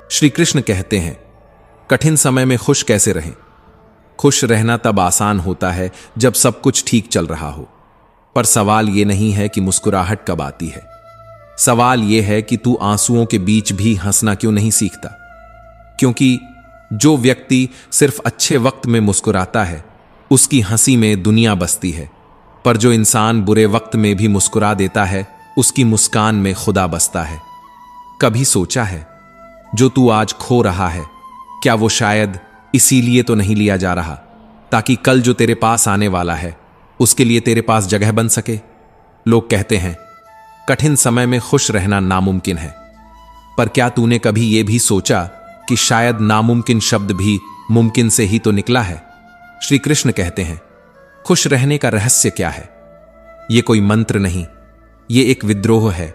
श्री कृष्ण कहते हैं, कठिन समय में खुश कैसे रहें? खुश रहना तब आसान होता है जब सब कुछ ठीक चल रहा हो। पर सवाल यह नहीं है कि मुस्कुराहट कब आती है। सवाल यह है कि तू आंसुओं के बीच भी हंसना क्यों नहीं सीखता? क्योंकि जो व्यक्ति सिर्फ अच्छे वक्त में मुस्कुराता है, उसकी हंसी में दुनिया बसती है। पर जो इंसान बुरे वक्त में भी मुस्कुरा देता है, उसकी मुस्कान में खुदा बसता है। कभी सोचा है, जो तू आज खो रहा है, क्या वो शायद इसीलिए तो नहीं लिया जा रहा ताकि कल जो तेरे पास आने वाला है उसके लिए तेरे पास जगह बन सके? लोग कहते हैं कठिन समय में खुश रहना नामुमकिन है। पर क्या तूने कभी यह भी सोचा कि शायद नामुमकिन शब्द भी मुमकिन से ही तो निकला है? श्री कृष्ण कहते हैं, खुश रहने का रहस्य क्या है? यह कोई मंत्र नहीं, यह एक विद्रोह है।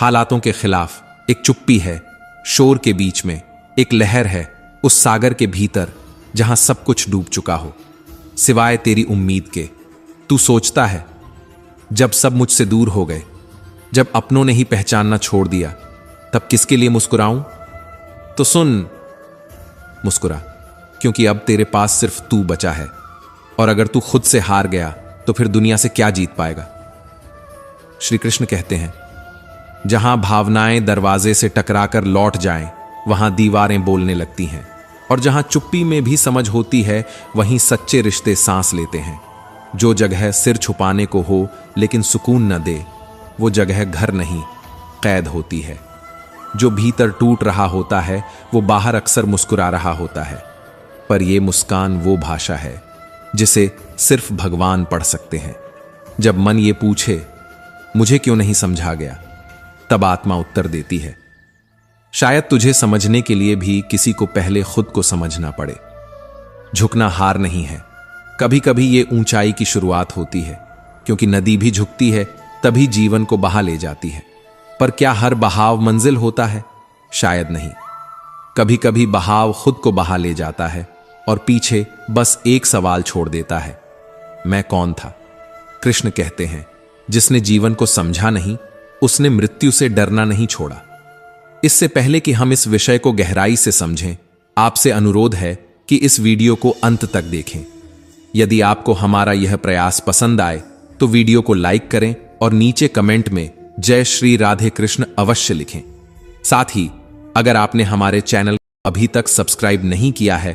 हालातों के खिलाफ एक चुप्पी है, शोर के बीच में एक लहर है, उस सागर के भीतर जहां सब कुछ डूब चुका हो सिवाय तेरी उम्मीद के। तू सोचता है, जब सब मुझसे दूर हो गए, जब अपनों ने ही पहचानना छोड़ दिया, तब किसके लिए मुस्कुराऊं? तो सुन, मुस्कुरा, क्योंकि अब तेरे पास सिर्फ तू बचा है। और अगर तू खुद से हार गया तो फिर दुनिया से क्या जीत पाएगा? श्री कृष्ण कहते हैं, जहां भावनाएं दरवाजे से टकराकर लौट जाएं, वहां दीवारें बोलने लगती हैं। और जहां चुप्पी में भी समझ होती है, वहीं सच्चे रिश्ते सांस लेते हैं। जो जगह सिर छुपाने को हो लेकिन सुकून न दे, वो जगह घर नहीं, कैद होती है। जो भीतर टूट रहा होता है, वो बाहर अक्सर मुस्कुरा रहा होता है। पर यह मुस्कान वो भाषा है जिसे सिर्फ भगवान पढ़ सकते हैं। जब मन ये पूछे, मुझे क्यों नहीं समझा गया, तब आत्मा उत्तर देती है, शायद तुझे समझने के लिए भी किसी को पहले खुद को समझना पड़े। झुकना हार नहीं है, कभी कभी ये ऊंचाई की शुरुआत होती है, क्योंकि नदी भी झुकती है तभी जीवन को बहा ले जाती है। पर क्या हर बहाव मंजिल होता है? शायद नहीं। कभी कभी बहाव खुद को बहा ले जाता है और पीछे बस एक सवाल छोड़ देता है, मैं कौन था? कृष्ण कहते हैं, जिसने जीवन को समझा नहीं, उसने मृत्यु से डरना नहीं छोड़ा। इससे पहले कि हम इस विषय को गहराई से समझें, आपसे अनुरोध है कि इस वीडियो को अंत तक देखें। यदि आपको हमारा यह प्रयास पसंद आए तो वीडियो को लाइक करें और नीचे कमेंट में जय श्री राधे कृष्ण अवश्य लिखें। साथ ही अगर आपने हमारे चैनल को अभी तक सब्सक्राइब नहीं किया है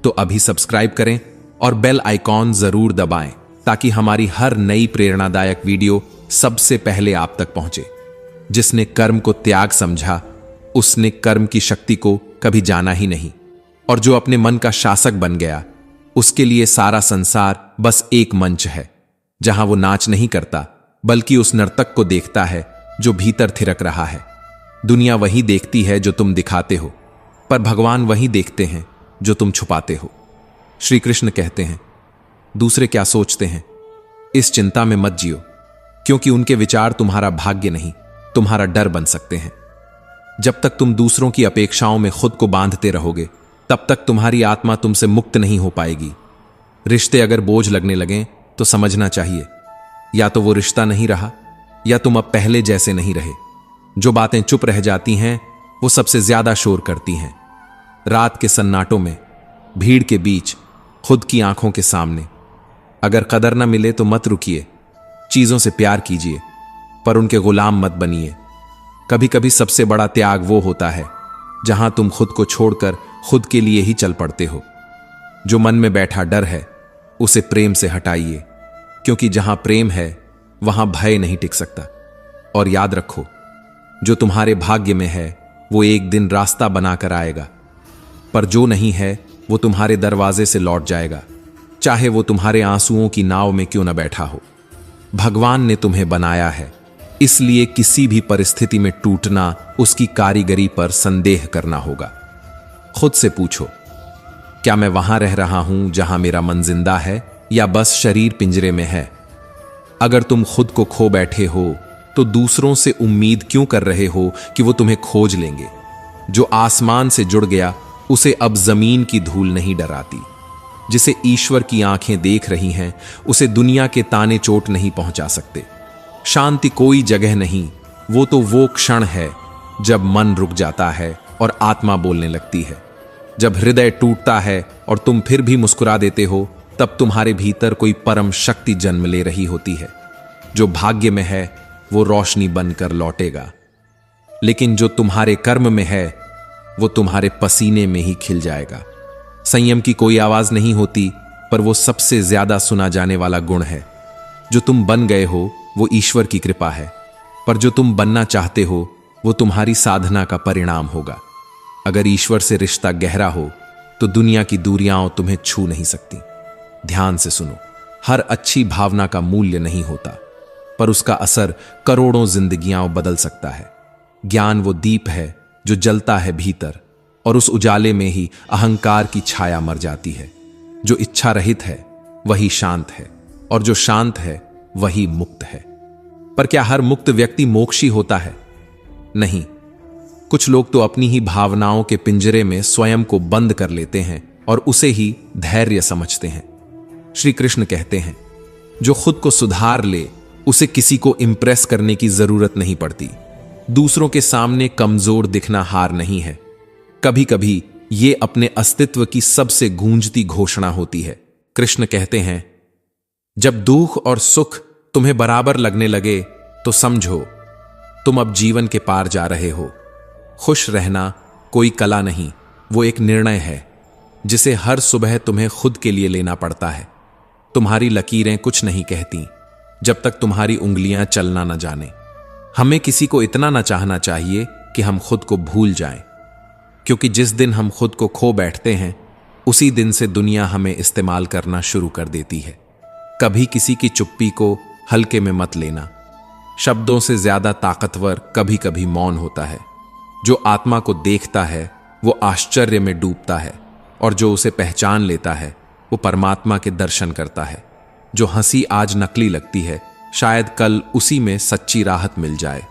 तो अभी सब्सक्राइब करें और बेल आइकॉन जरूर दबाएं ताकि हमारी हर नई प्रेरणादायक वीडियो सबसे पहले आप तक पहुंचे। जिसने कर्म को त्याग समझा, उसने कर्म की शक्ति को कभी जाना ही नहीं। और जो अपने मन का शासक बन गया, उसके लिए सारा संसार बस एक मंच है जहां वो नाच नहीं करता बल्कि उस नर्तक को देखता है जो भीतर थिरक रहा है। दुनिया वही देखती है जो तुम दिखाते हो, पर भगवान वही देखते हैं जो तुम छुपाते हो। श्री कृष्ण कहते हैं, दूसरे क्या सोचते हैं इस चिंता में मत जियो, क्योंकि उनके विचार तुम्हारा भाग्य नहीं, तुम्हारा डर बन सकते हैं। जब तक तुम दूसरों की अपेक्षाओं में खुद को बांधते रहोगे, तब तक तुम्हारी आत्मा तुमसे मुक्त नहीं हो पाएगी। रिश्ते अगर बोझ लगने लगें तो समझना चाहिए, या तो वो रिश्ता नहीं रहा या तुम अब पहले जैसे नहीं रहे। जो बातें चुप रह जाती हैं वो सबसे ज्यादा शोर करती हैं। रात के सन्नाटों में, भीड़ के बीच, खुद की आंखों के सामने। अगर कदर न मिले तो मत रुकिए, चीजों से प्यार कीजिए, पर उनके गुलाम मत बनिए। कभी कभी सबसे बड़ा त्याग वो होता है जहां तुम खुद को छोड़कर खुद के लिए ही चल पड़ते हो। जो मन में बैठा डर है, उसे प्रेम से हटाइए, क्योंकि जहां प्रेम है वहां भय नहीं टिक सकता। और याद रखो, जो तुम्हारे भाग्य में है वो एक दिन रास्ता बनाकर आएगा, पर जो नहीं है वो तुम्हारे दरवाजे से लौट जाएगा, चाहे वो तुम्हारे आंसुओं की नाव में क्यों न बैठा हो। भगवान ने तुम्हें बनाया है, इसलिए किसी भी परिस्थिति में टूटना, उसकी कारीगरी पर संदेह करना होगा। खुद से पूछो, क्या मैं वहां रह रहा हूं जहां मेरा मन जिंदा है, या बस शरीर पिंजरे में है? अगर तुम खुद को खो बैठे हो तो दूसरों से उम्मीद क्यों कर रहे हो कि वो तुम्हें खोज लेंगे? जो आसमान से जुड़ गया उसे अब जमीन की धूल नहीं डराती। जिसे ईश्वर की आंखें देख रही हैं, उसे दुनिया के ताने चोट नहीं पहुंचा सकते। शांति कोई जगह नहीं, वो तो वो क्षण है जब मन रुक जाता है और आत्मा बोलने लगती है। जब हृदय टूटता है और तुम फिर भी मुस्कुरा देते हो, तब तुम्हारे भीतर कोई परम शक्ति जन्म ले रही होती है। जो भाग्य में है वो रोशनी बनकर लौटेगा, लेकिन जो तुम्हारे कर्म में है वो तुम्हारे पसीने में ही खिल जाएगा। संयम की कोई आवाज नहीं होती, पर वो सबसे ज्यादा सुना जाने वाला गुण है। जो तुम बन गए हो वो ईश्वर की कृपा है, पर जो तुम बनना चाहते हो वो तुम्हारी साधना का परिणाम होगा। अगर ईश्वर से रिश्ता गहरा हो तो दुनिया की दूरियां तुम्हें छू नहीं सकती। ध्यान से सुनो, हर अच्छी भावना का मूल्य नहीं होता, पर उसका असर करोड़ों जिंदगियां बदल सकता है। ज्ञान वो दीप है जो जलता है भीतर, और उस उजाले में ही अहंकार की छाया मर जाती है। जो इच्छा रहित है वही शांत है, और जो शांत है वही मुक्त है। पर क्या हर मुक्त व्यक्ति मोक्षी होता है? नहीं। कुछ लोग तो अपनी ही भावनाओं के पिंजरे में स्वयं को बंद कर लेते हैं और उसे ही धैर्य समझते हैं। श्री कृष्ण कहते हैं, जो खुद को सुधार ले उसे किसी को इंप्रेस करने की जरूरत नहीं पड़ती। दूसरों के सामने कमजोर दिखना हार नहीं है। कभी कभी ये अपने अस्तित्व की सबसे गूंजती घोषणा होती है। कृष्ण कहते हैं, जब दुख और सुख तुम्हें बराबर लगने लगे तो समझो तुम अब जीवन के पार जा रहे हो। खुश रहना कोई कला नहीं, वो एक निर्णय है जिसे हर सुबह तुम्हें खुद के लिए लेना पड़ता है। तुम्हारी लकीरें कुछ नहीं कहती जब तक तुम्हारी उंगलियां चलना न जाने। हमें किसी को इतना न चाहना चाहिए कि हम खुद को भूल जाएं, क्योंकि जिस दिन हम खुद को खो बैठते हैं उसी दिन से दुनिया हमें इस्तेमाल करना शुरू कर देती है। कभी किसी की चुप्पी को हल्के में मत लेना। शब्दों से ज्यादा ताकतवर कभी कभी मौन होता है। जो आत्मा को देखता है वो आश्चर्य में डूबता है, और जो उसे पहचान लेता है वो परमात्मा के दर्शन करता है। जो हंसी आज नकली लगती है, शायद कल उसी में सच्ची राहत मिल जाए,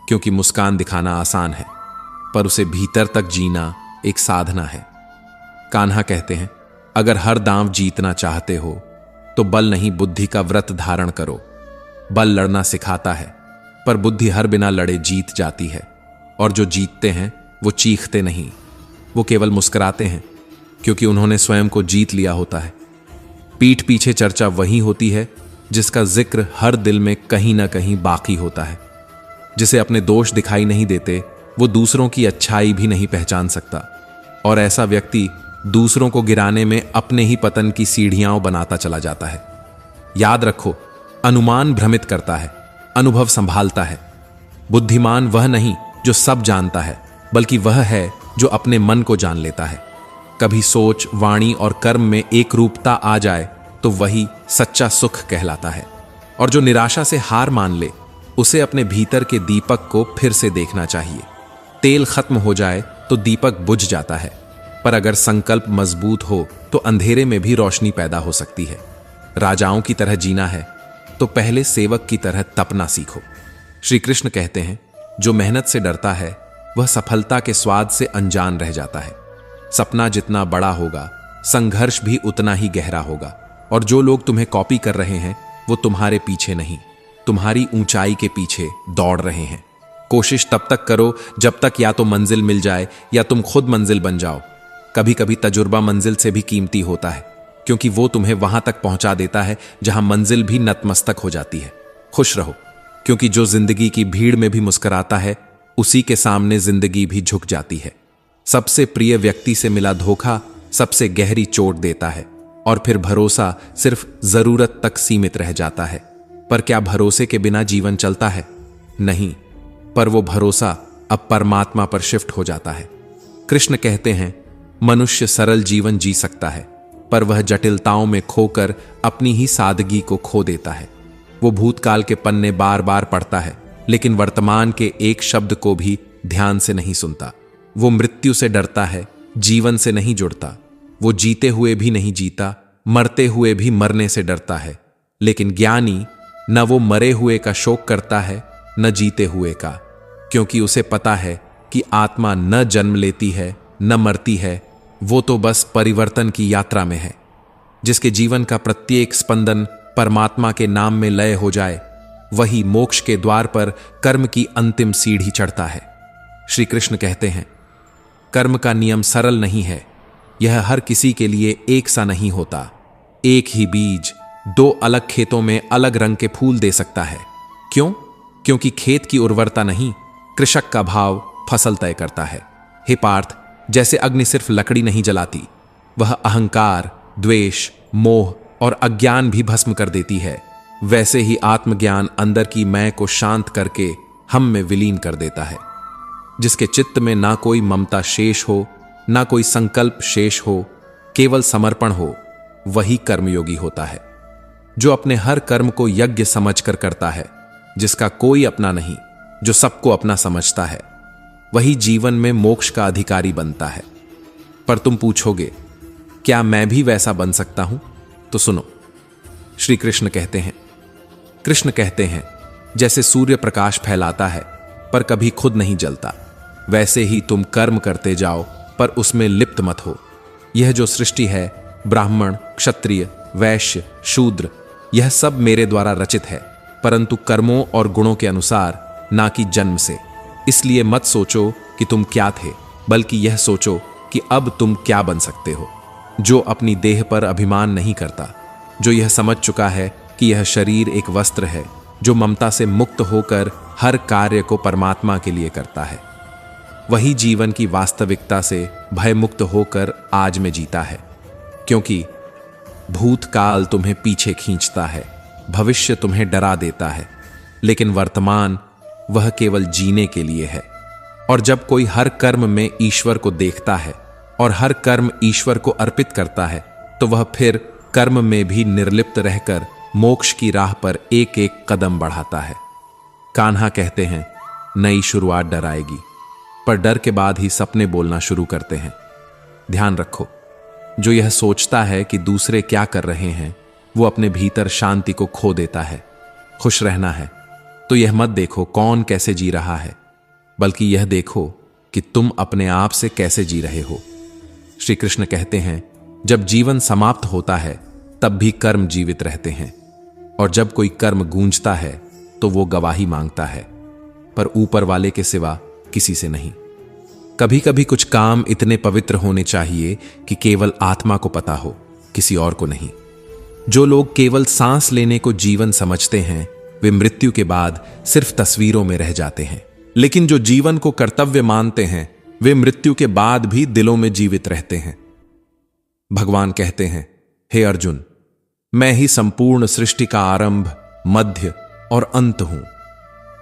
क्योंकि मुस्कान दिखाना आसान है, पर उसे भीतर तक जीना एक साधना है। कान्हा कहते हैं, अगर हर दांव जीतना चाहते हो तो बल नहीं बुद्धि का व्रत धारण करो। बल लड़ना सिखाता है, पर बुद्धि हर बिना लड़े जीत जाती है। और जो जीतते हैं वो चीखते नहीं, वो केवल मुस्कुराते हैं, क्योंकि उन्होंने स्वयं को जीत लिया होता है। पीठ पीछे चर्चा वही होती है जिसका जिक्र हर दिल में कहीं ना कहीं बाकी होता है। जिसे अपने दोष दिखाई नहीं देते वो दूसरों की अच्छाई भी नहीं पहचान सकता, और ऐसा व्यक्ति दूसरों को गिराने में अपने ही पतन की सीढ़ियां बनाता चला जाता है। याद रखो, अनुमान भ्रमित करता है, अनुभव संभालता है। बुद्धिमान वह नहीं जो सब जानता है, बल्कि वह है जो अपने मन को जान लेता है। कभी सोच, वाणी और कर्म में एक रूपता आ जाए तो वही सच्चा सुख कहलाता है। और जो निराशा से हार मान ले उसे अपने भीतर के दीपक को फिर से देखना चाहिए। तेल खत्म हो जाए तो दीपक बुझ जाता है, पर अगर संकल्प मजबूत हो तो अंधेरे में भी रोशनी पैदा हो सकती है। राजाओं की तरह जीना है तो पहले सेवक की तरह तपना सीखो। श्री कृष्ण कहते हैं, जो मेहनत से डरता है वह सफलता के स्वाद से अनजान रह जाता है। सपना जितना बड़ा होगा संघर्ष भी उतना ही गहरा होगा, और जो लोग तुम्हें कॉपी कर रहे हैं वो तुम्हारे पीछे नहीं, तुम्हारी ऊंचाई के पीछे दौड़ रहे हैं। कोशिश तब तक करो जब तक या तो मंजिल मिल जाए या तुम खुद मंजिल बन जाओ। कभी कभी तजुर्बा मंजिल से भी कीमती होता है, क्योंकि वो तुम्हें वहां तक पहुंचा देता है जहां मंजिल भी नतमस्तक हो जाती है। खुश रहो, क्योंकि जो जिंदगी की भीड़ में भी मुस्कुराता है उसी के सामने जिंदगी भी झुक जाती है। सबसे प्रिय व्यक्ति से मिला धोखा सबसे गहरी चोट देता है, और फिर भरोसा सिर्फ जरूरत तक सीमित रह जाता है। पर क्या भरोसे के बिना जीवन चलता है? नहीं, पर वो भरोसा अब परमात्मा पर शिफ्ट हो जाता है। कृष्ण कहते हैं, मनुष्य सरल जीवन जी सकता है, पर वह जटिलताओं में खोकर अपनी ही सादगी को खो देता है। वो भूतकाल के पन्ने बार बार पढ़ता है, लेकिन वर्तमान के एक शब्द को भी ध्यान से नहीं सुनता। वो मृत्यु से डरता है, जीवन से नहीं जुड़ता। वो जीते हुए भी नहीं जीता, मरते हुए भी मरने से डरता है। लेकिन ज्ञानी न वो मरे हुए का शोक करता है न जीते हुए का, क्योंकि उसे पता है कि आत्मा न जन्म लेती है न मरती है, वो तो बस परिवर्तन की यात्रा में है। जिसके जीवन का प्रत्येक स्पंदन परमात्मा के नाम में लय हो जाए, वही मोक्ष के द्वार पर कर्म की अंतिम सीढ़ी चढ़ता है। श्री कृष्ण कहते हैं, कर्म का नियम सरल नहीं है। यह हर किसी के लिए एक सा नहीं होता। एक ही बीज दो अलग खेतों में अलग रंग के फूल दे सकता है। क्यों? क्योंकि खेत की उर्वरता नहीं, कृषक का भाव फसल तय करता है। हे पार्थ, जैसे अग्नि सिर्फ लकड़ी नहीं जलाती, वह अहंकार, द्वेष, मोह और अज्ञान भी भस्म कर देती है, वैसे ही आत्मज्ञान अंदर की मैं को शांत करके हम में विलीन कर देता है। जिसके चित्त में ना कोई ममता शेष हो, ना कोई संकल्प शेष हो, केवल समर्पण हो, वही कर्मयोगी होता है। जो अपने हर कर्म को यज्ञ समझकर करता है, जिसका कोई अपना नहीं, जो सबको अपना समझता है, वही जीवन में मोक्ष का अधिकारी बनता है। पर तुम पूछोगे, क्या मैं भी वैसा बन सकता हूं? तो सुनो, श्री कृष्ण कहते हैं, जैसे सूर्य प्रकाश फैलाता है पर कभी खुद नहीं जलता, वैसे ही तुम कर्म करते जाओ पर उसमें लिप्त मत हो। यह जो सृष्टि है, ब्राह्मण, क्षत्रिय, वैश्य, शूद्र, यह सब मेरे द्वारा रचित है, परंतु कर्मों और गुणों के अनुसार, ना कि जन्म से। इसलिए मत सोचो कि तुम क्या थे, बल्कि यह सोचो कि अब तुम क्या बन सकते हो। जो अपनी देह पर अभिमान नहीं करता, जो यह समझ चुका है कि यह शरीर एक वस्त्र है, जो ममता से मुक्त होकर हर कार्य को परमात्मा के लिए करता है, वही जीवन की वास्तविकता से भयमुक्त होकर आज में जीता है। क्योंकि भूतकाल तुम्हें पीछे खींचता है, भविष्य तुम्हें डरा देता है, लेकिन वर्तमान वह केवल जीने के लिए है। और जब कोई हर कर्म में ईश्वर को देखता है और हर कर्म ईश्वर को अर्पित करता है, तो वह फिर कर्म में भी निर्लिप्त रहकर मोक्ष की राह पर एक एक कदम बढ़ाता है। कान्हा कहते हैं, नई शुरुआत डराएगी, पर डर के बाद ही सपने बोलना शुरू करते हैं। ध्यान रखो, जो यह सोचता है कि दूसरे क्या कर रहे हैं, वो अपने भीतर शांति को खो देता है। खुश रहना है तो यह मत देखो कौन कैसे जी रहा है, बल्कि यह देखो कि तुम अपने आप से कैसे जी रहे हो। श्री कृष्ण कहते हैं, जब जीवन समाप्त होता है तब भी कर्म जीवित रहते हैं, और जब कोई कर्म गूंजता है तो वो गवाही मांगता है, पर ऊपर वाले के सिवा किसी से नहीं। कभी कभी कुछ काम इतने पवित्र होने चाहिए कि केवल आत्मा को पता हो, किसी और को नहीं। जो लोग केवल सांस लेने को जीवन समझते हैं, वे मृत्यु के बाद सिर्फ तस्वीरों में रह जाते हैं। लेकिन जो जीवन को कर्तव्य मानते हैं, वे मृत्यु के बाद भी दिलों में जीवित रहते हैं। भगवान कहते हैं, हे अर्जुन, मैं ही संपूर्ण सृष्टि का आरंभ, मध्य और अंत हूं।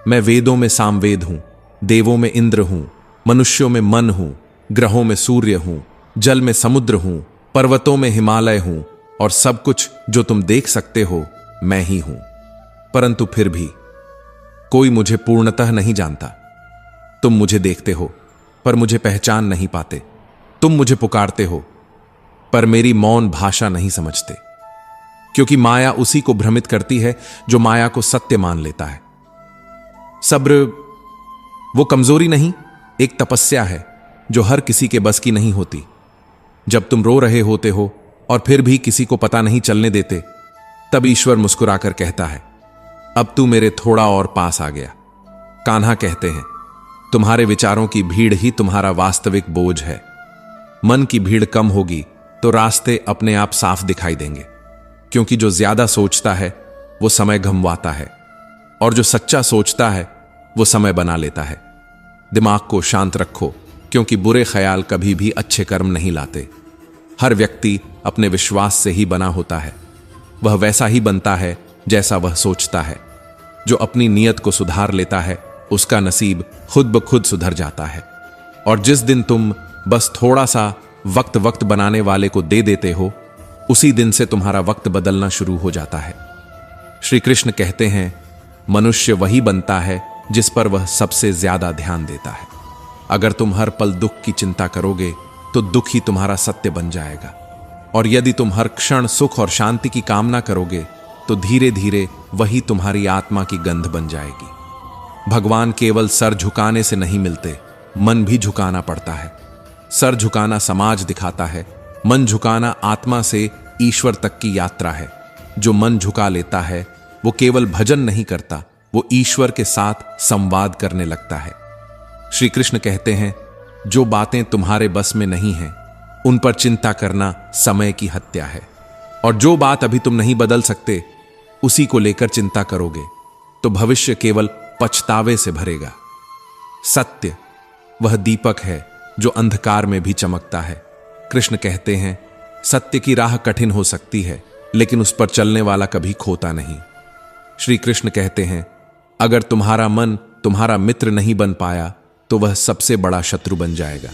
मैं वेदों में सामवेद हूं, देवों में इंद्र हूं, मनुष्यों में मन हूं, ग्रहों में सूर्य हूं, जल में समुद्र हूं, पर्वतों में हिमालय हूं, और सब कुछ जो तुम देख सकते हो मैं ही हूं। परंतु फिर भी कोई मुझे पूर्णतः नहीं जानता। तुम मुझे देखते हो पर मुझे पहचान नहीं पाते। तुम मुझे पुकारते हो पर मेरी मौन भाषा नहीं समझते, क्योंकि माया उसी को भ्रमित करती है जो माया को सत्य मान लेता है। सब्र वो कमजोरी नहीं, एक तपस्या है जो हर किसी के बस की नहीं होती। जब तुम रो रहे होते हो और फिर भी किसी को पता नहीं चलने देते, तब ईश्वर मुस्कुराकर कहता है, अब तू मेरे थोड़ा और पास आ गया। कान्हा कहते हैं, तुम्हारे विचारों की भीड़ ही तुम्हारा वास्तविक बोझ है। मन की भीड़ कम होगी तो रास्ते अपने आप साफ दिखाई देंगे, क्योंकि जो ज्यादा सोचता है वो समय गंवाता है, और जो सच्चा सोचता है वो समय बना लेता है। दिमाग को शांत रखो, क्योंकि बुरे ख्याल कभी भी अच्छे कर्म नहीं लाते। हर व्यक्ति अपने विश्वास से ही बना होता है। वह वैसा ही बनता है जैसा वह सोचता है। जो अपनी नीयत को सुधार लेता है, उसका नसीब खुद ब खुद सुधर जाता है। और जिस दिन तुम बस थोड़ा सा वक्त बनाने वाले को दे देते हो, उसी दिन से तुम्हारा वक्त बदलना शुरू हो जाता है। श्री कृष्ण कहते हैं, मनुष्य वही बनता है जिस पर वह सबसे ज्यादा ध्यान देता है। अगर तुम हर पल दुख की चिंता करोगे तो दुख ही तुम्हारा सत्य बन जाएगा, और यदि तुम हर क्षण सुख और शांति की कामना करोगे तो धीरे धीरे वही तुम्हारी आत्मा की गंध बन जाएगी। भगवान केवल सर झुकाने से नहीं मिलते, मन भी झुकाना पड़ता है। सर झुकाना समाज दिखाता है, मन झुकाना आत्मा से ईश्वर तक की यात्रा है। जो मन झुका लेता है वो केवल भजन नहीं करता, वो ईश्वर के साथ संवाद करने लगता है। श्री कृष्ण कहते हैं, जो बातें तुम्हारे बस में नहीं हैं उन पर चिंता करना समय की हत्या है, और जो बात अभी तुम नहीं बदल सकते उसी को लेकर चिंता करोगे तो भविष्य केवल पछतावे से भरेगा। सत्य वह दीपक है जो अंधकार में भी चमकता है। कृष्ण कहते हैं, सत्य की राह कठिन हो सकती है लेकिन उस पर चलने वाला कभी खोता नहीं। श्री कृष्ण कहते हैं, अगर तुम्हारा मन तुम्हारा मित्र नहीं बन पाया तो वह सबसे बड़ा शत्रु बन जाएगा,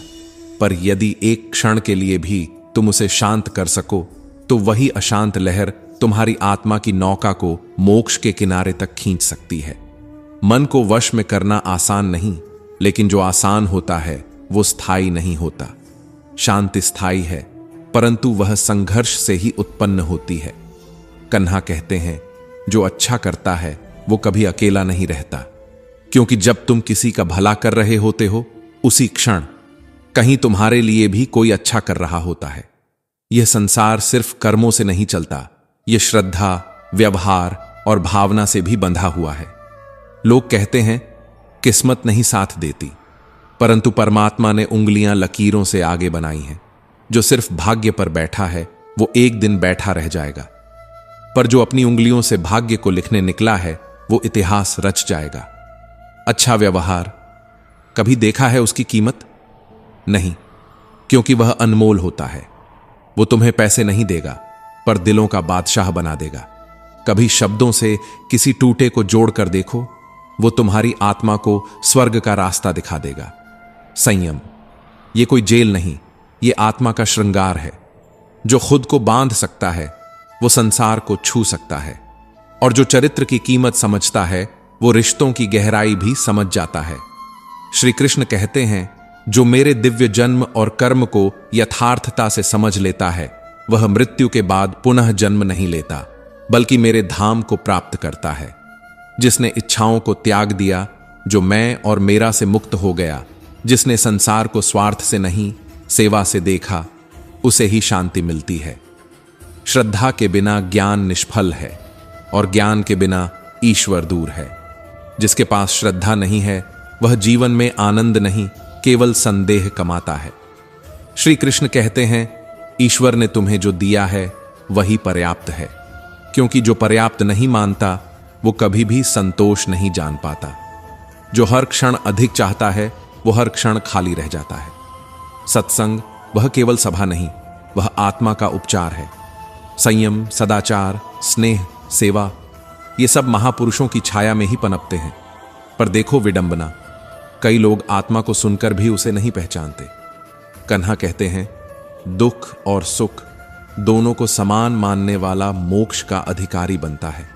पर यदि एक क्षण के लिए भी तुम उसे शांत कर सको तो वही अशांत लहर तुम्हारी आत्मा की नौका को मोक्ष के किनारे तक खींच सकती है। मन को वश में करना आसान नहीं, लेकिन जो आसान होता है वो स्थायी नहीं होता। शांति स्थायी है, परंतु वह संघर्ष से ही उत्पन्न होती है। कन्हा कहते हैं, जो अच्छा करता है वो कभी अकेला नहीं रहता, क्योंकि जब तुम किसी का भला कर रहे होते हो उसी क्षण कहीं तुम्हारे लिए भी कोई अच्छा कर रहा होता है। यह संसार सिर्फ कर्मों से नहीं चलता, यह श्रद्धा, व्यवहार और भावना से भी बंधा हुआ है। लोग कहते हैं किस्मत नहीं साथ देती, परंतु परमात्मा ने उंगलियां लकीरों से आगे बनाई हैं। जो सिर्फ भाग्य पर बैठा है वो एक दिन बैठा रह जाएगा, पर जो अपनी उंगलियों से भाग्य को लिखने निकला है वो इतिहास रच जाएगा। अच्छा व्यवहार कभी देखा है उसकी कीमत? नहीं, क्योंकि वह अनमोल होता है। वो तुम्हें पैसे नहीं देगा पर दिलों का बादशाह बना देगा। कभी शब्दों से किसी टूटे को जोड़कर देखो, वो तुम्हारी आत्मा को स्वर्ग का रास्ता दिखा देगा। संयम ये कोई जेल नहीं, ये आत्मा का श्रृंगार है। जो खुद को बांध सकता है वो संसार को छू सकता है, और जो चरित्र की कीमत समझता है वो रिश्तों की गहराई भी समझ जाता है। श्री कृष्ण कहते हैं, जो मेरे दिव्य जन्म और कर्म को यथार्थता से समझ लेता है वह मृत्यु के बाद पुनः जन्म नहीं लेता, बल्कि मेरे धाम को प्राप्त करता है। जिसने इच्छाओं को त्याग दिया, जो मैं और मेरा से मुक्त हो गया, जिसने संसार को स्वार्थ से नहीं सेवा से देखा, उसे ही शांति मिलती है। श्रद्धा के बिना ज्ञान निष्फल है और ज्ञान के बिना ईश्वर दूर है। जिसके पास श्रद्धा नहीं है वह जीवन में आनंद नहीं, केवल संदेह कमाता है। श्री कृष्ण कहते हैं, ईश्वर ने तुम्हें जो दिया है वही पर्याप्त है, क्योंकि जो पर्याप्त नहीं मानता वो कभी भी संतोष नहीं जान पाता। जो हर क्षण अधिक चाहता है वो हर क्षण खाली रह जाता है। सत्संग वह केवल सभा नहीं, वह आत्मा का उपचार है। संयम, सदाचार, स्नेह, सेवा ये सब महापुरुषों की छाया में ही पनपते हैं। पर देखो विडंबना, कई लोग आत्मा को सुनकर भी उसे नहीं पहचानते। कन्हा कहते हैं, दुख और सुख दोनों को समान मानने वाला मोक्ष का अधिकारी बनता है।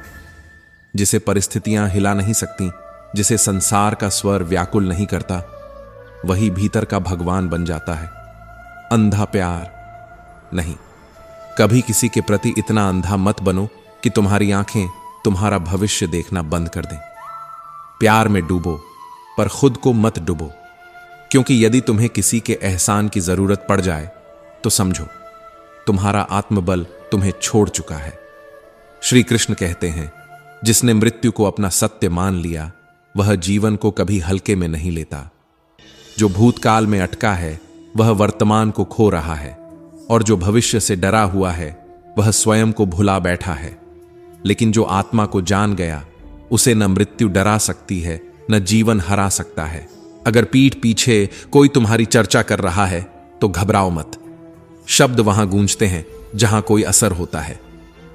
जिसे परिस्थितियां हिला नहीं सकती, जिसे संसार का स्वर व्याकुल नहीं करता, वही भीतर का भगवान बन जाता है। अंधा प्यार नहीं, कभी किसी के प्रति इतना अंधा मत बनो कि तुम्हारी आंखें तुम्हारा भविष्य देखना बंद कर दें। प्यार में डूबो पर खुद को मत डुबो, क्योंकि यदि तुम्हें किसी के एहसान की जरूरत पड़ जाए तो समझो तुम्हारा आत्मबल तुम्हें छोड़ चुका है। श्री कृष्ण कहते हैं, जिसने मृत्यु को अपना सत्य मान लिया वह जीवन को कभी हल्के में नहीं लेता। जो भूतकाल में अटका है वह वर्तमान को खो रहा है, और जो भविष्य से डरा हुआ है वह स्वयं को भुला बैठा है। लेकिन जो आत्मा को जान गया उसे न मृत्यु डरा सकती है न जीवन हरा सकता है। अगर पीठ पीछे कोई तुम्हारी चर्चा कर रहा है तो घबराओ मत। शब्द वहां गूंजते हैं जहां कोई असर होता है।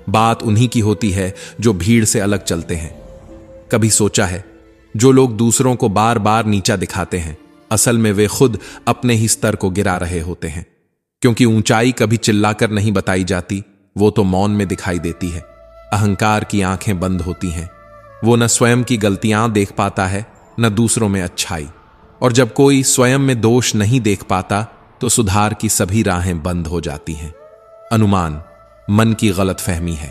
बात उन्हीं की होती है जो भीड़ से अलग चलते हैं। कभी सोचा है, जो लोग दूसरों को बार बार नीचा दिखाते हैं असल में वे खुद अपने ही स्तर को गिरा रहे होते हैं, क्योंकि ऊंचाई कभी चिल्लाकर नहीं बताई जाती, वो तो मौन में दिखाई देती है। अहंकार की आंखें बंद होती हैं, वो न स्वयं की गलतियां देख पाता है न दूसरों में अच्छाई, और जब कोई स्वयं में दोष नहीं देख पाता तो सुधार की सभी राहें बंद हो जाती हैं। अनुमान मन की गलतफहमी है,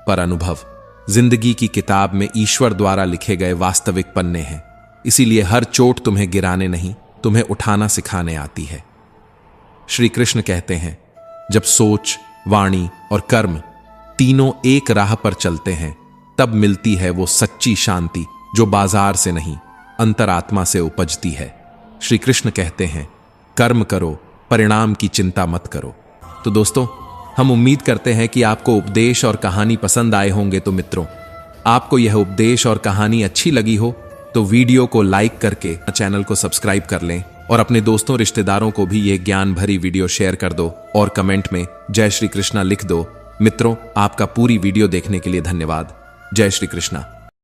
पर अनुभव जिंदगी की किताब में ईश्वर द्वारा लिखे गए वास्तविक पन्ने हैं। इसीलिए हर चोट तुम्हें गिराने नहीं, तुम्हें उठाना सिखाने आती है। श्री कृष्ण कहते हैं, जब सोच, वाणी और कर्म तीनों एक राह पर चलते हैं तब मिलती है वो सच्ची शांति जो बाजार से नहीं अंतरात्मा से उपजती है। श्री कृष्ण कहते हैं, कर्म करो, परिणाम की चिंता मत करो। तो दोस्तों, हम उम्मीद करते हैं कि आपको उपदेश और कहानी पसंद आए होंगे। तो मित्रों, आपको यह उपदेश और कहानी अच्छी लगी हो तो वीडियो को लाइक करके चैनल को सब्सक्राइब कर लें और अपने दोस्तों रिश्तेदारों को भी यह ज्ञान भरी वीडियो शेयर कर दो और कमेंट में जय श्री कृष्णा लिख दो। मित्रों, आपका पूरी वीडियो देखने के लिए धन्यवाद। जय श्री कृष्णा।